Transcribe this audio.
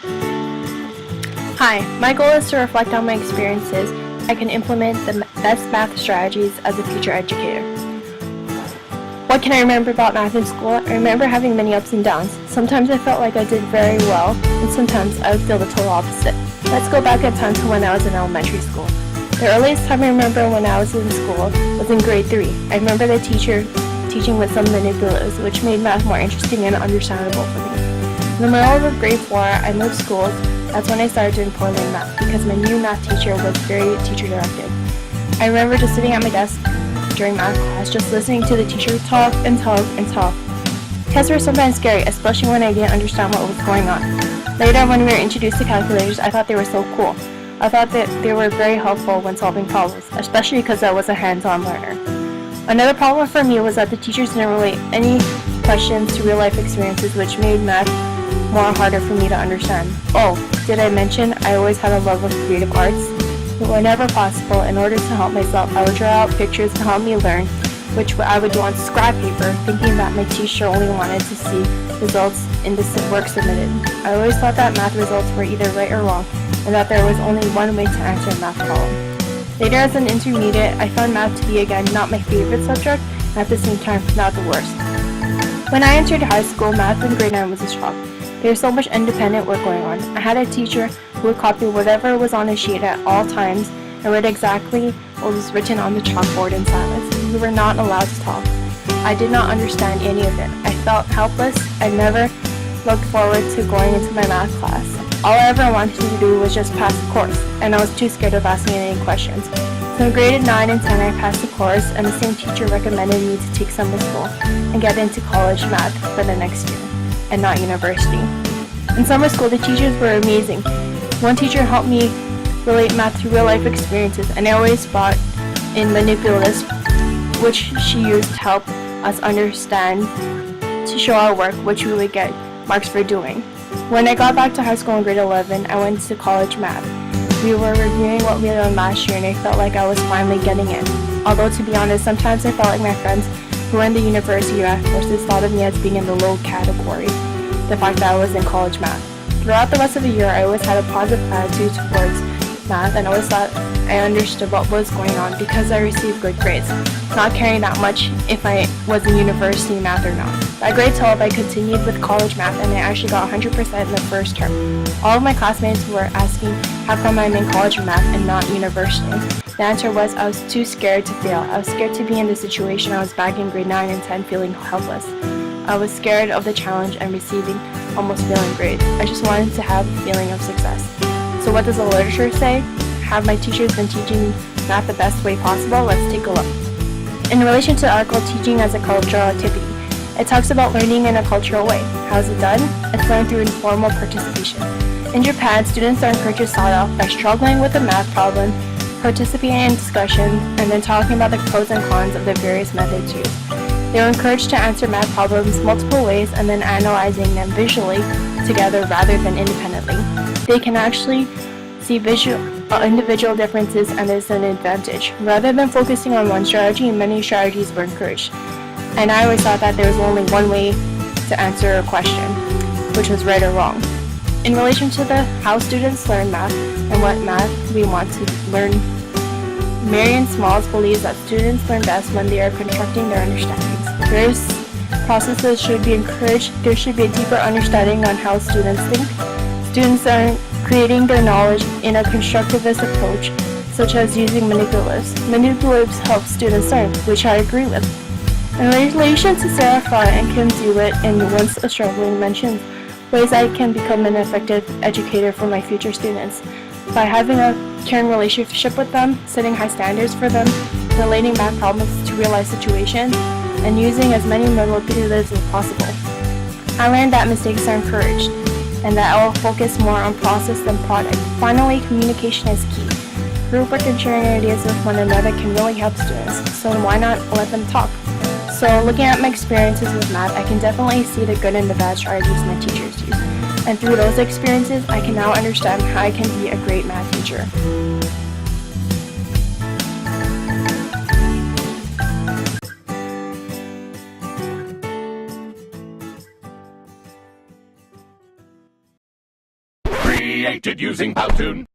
Hi, my goal is to reflect on my experiences. I can implement the best math strategies as a future educator. What can I remember about math in school? I remember having many ups and downs. Sometimes I felt like I did very well, and sometimes I would feel the total opposite. Let's go back in time to when I was in elementary school. The earliest time I remember when I was in school was in grade 3. I remember the teacher teaching with some manipulatives, which made math more interesting and understandable for me. In the middle of grade 4, I moved schools. That's when I started doing poorly in math because my new math teacher was very teacher-directed. I remember just sitting at my desk during math class, just listening to the teacher talk and talk and talk. Tests were sometimes scary, especially when I didn't understand what was going on. Later, when we were introduced to calculators, I thought they were so cool. I thought that they were very helpful when solving problems, especially because I was a hands-on learner. Another problem for me was that the teachers didn't relate any questions to real-life experiences, which made math more harder for me to understand. Oh, did I mention I always had a love of creative arts? Whenever possible, in order to help myself, I would draw out pictures to help me learn, which I would do on scrap paper, thinking that my teacher only wanted to see results in the work submitted. I always thought that math results were either right or wrong, and that there was only one way to answer a math problem. Later, as an intermediate, I found math to be again not my favorite subject, and at the same time not the worst. When I entered high school, math in grade 9 was a shock. There was so much independent work going on. I had a teacher who would copy whatever was on a sheet at all times and read exactly what was written on the chalkboard in silence. We were not allowed to talk. I did not understand any of it. I felt helpless. I never looked forward to going into my math class. All I ever wanted to do was just pass the course, and I was too scared of asking any questions. So in grade 9 and 10, I passed the course, and the same teacher recommended me to take summer school and get into college math for the next year, and not university. In summer school, the teachers were amazing. One teacher helped me relate math to real-life experiences, and I always brought in manipulatives, which she used to help us understand, to show our work, which we would get marks for doing. When I got back to high school in grade 11, I went to college math. We were reviewing what we learned last year, and I felt like I was finally getting in. Although, to be honest, sometimes I felt like my friends who were in the university math courses thought of me as being in the low category, the fact that I was in college math. Throughout the rest of the year, I always had a positive attitude towards math and always thought I understood what was going on because I received good grades, not caring that much if I was in university math or not. By grade 12, I continued with college math and I actually got 100% in the first term. All of my classmates were asking how come I'm in college math and not university. The answer was I was too scared to fail. I was scared to be in the situation I was back in grade 9 and 10 feeling helpless. I was scared of the challenge and receiving almost failing grades. I just wanted to have a feeling of success. So what does the literature say? Have my teachers been teaching math the best way possible? Let's take a look. In relation to the article Teaching as a Cultural Activity, it talks about learning in a cultural way. How is it done? It's learned through informal participation. In Japan, students are encouraged to start off by struggling with a math problem, participating in discussions, and then talking about the pros and cons of the various methods used. They are encouraged to answer math problems multiple ways and then analyzing them visually together rather than independently. They can actually see individual differences, and there's an advantage. Rather than focusing on one strategy, many strategies were encouraged. And I always thought that there was only one way to answer a question, which was right or wrong. In relation to how students learn math and what math we want to learn, Marion Smalls believes that students learn best when they are constructing their understandings. Various processes should be encouraged. There should be a deeper understanding on how students think. Students are creating their knowledge in a constructivist approach, such as using manipulatives. Manipulatives help students learn, which I agree with. In relation to Sarah Fry and Kim Dewitt in Once a Struggling mentions ways I can become an effective educator for my future students by having a caring relationship with them, setting high standards for them, relating math problems to real-life situations, and using as many manipulatives as possible. I learned that mistakes are encouraged, and that I will focus more on process than product. Finally, communication is key. Group work and sharing ideas with one another can really help students, so why not let them talk? So looking at my experiences with math, I can definitely see the good and the bad strategies my teachers use. And through those experiences, I can now understand how I can be a great math teacher. created using Powtoon.